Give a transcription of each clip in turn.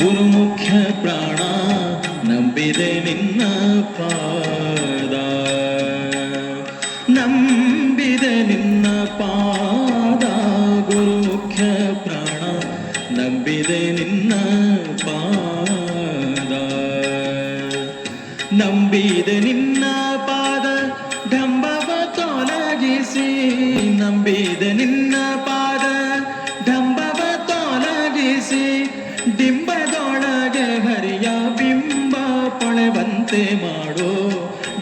ಗುರುಮುಖ್ಯ ಪ್ರಾಣ ನಂಬಿದೆ ನಿನ್ನ ಪಾದ, ನಂಬಿದೆ ನಿನ್ನ ಪಾದ. ಗುರುಮುಖ್ಯ ಪ್ರಾಣ ನಂಬಿದೆ ನಿನ್ನ ಪಾದ, ನಂಬಿದೆ ನಿನ್ನ ಪಾದ. ಢಂಬವ ತೊಲಗಿಸಿ ನಂಬಿದೆ ನಿನ್ನ ಪಾದ, ಢಂಬವ ತೊಲಗಿಸಿ ಡಿಂಬದೊಳಗೆ ಹರಿಯ ಬಿಂಬ ಪೊಳೆವಂತೆ ಮಾಡೋ,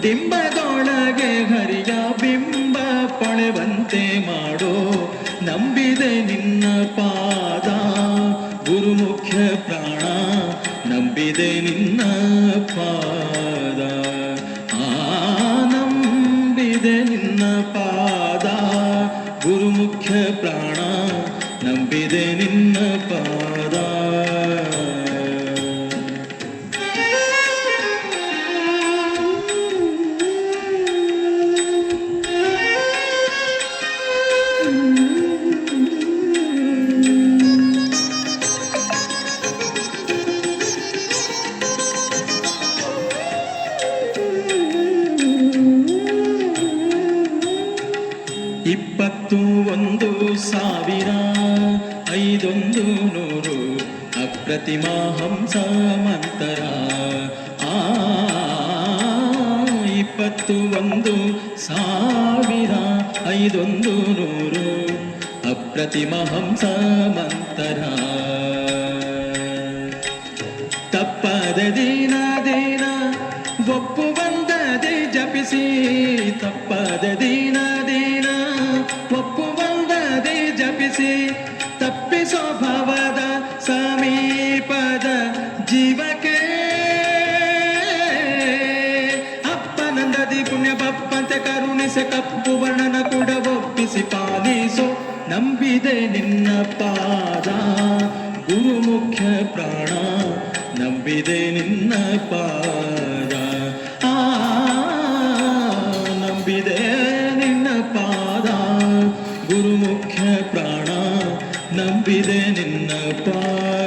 ಡಿಂಬದೊಳಗೆ ಹರಿಯ ಬಿಂಬ ಪೊಳೆವಂತೆ ಮಾಡೋ. ನಂಬಿದೆ ನಿನ್ನ ಪಾದ ಗುರುಮುಖ್ಯ ಪ್ರಾಣ ನಂಬಿದೆ ನಿನ್ನ ಪಾದ, ನಂಬಿದೆ ನಿನ್ನ ಪಾದ ಗುರುಮುಖ್ಯ ಪ್ರಾಣ ನಂಬಿದೆ ನಿನ್ನ ಪಾದ. ಇಪ್ಪತ್ತು 1,500 ಅಪ್ರತಿಮ ಹಂಸ ಮಂತರ. 21,500 ಅಪ್ರತಿಮ ಹಂಸ ಮಂತರ. ತಪ್ಪದೆ ದೀನ ದೀನ ಒಪ್ಪುವಂದದೆ ಜಪಿಸಿ, ತಪ್ಪದೆ ದೀನ ದೀನ ಒಪ್ಪುವಂದದೆ ಜಪಿಸಿ, ತಪ್ಪಿಸೋ ಭವದ ಸಮೀಪದ ಜೀವಕ್ಕೆ. ಅಪ್ಪನಂದದಿ ಪುಣ್ಯ ಬಪ್ಪಂತೆ ಕರುಣಿಸೆ, ಕಪ್ಪು ವರ್ಣನ ಕೂಡ ಒಪ್ಪಿಸಿ ಪಾಲಿಸೋ. ನಂಬಿದೆ ನಿನ್ನ ಪಾದ ಗುರುಮುಖ್ಯ ಪ್ರಾಣ ನಂಬಿದೆ ನಿನ್ನ ಪಾದ, ನಂಬಿದೆ ನಿನ್ನ ಪಾದ ಗುರುಮುಖ್ಯ ಪ್ರಾಣ ನಂಬಿದೆ ನಿನ್ನ ಪಾದ.